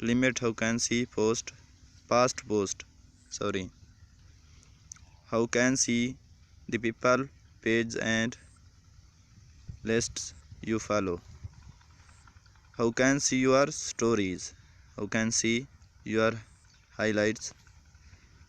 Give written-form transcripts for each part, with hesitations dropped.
limit how can see past post, how can see the people, page and lists you follow, how can see your stories, how can see your highlights۔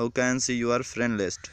how can see your friend list،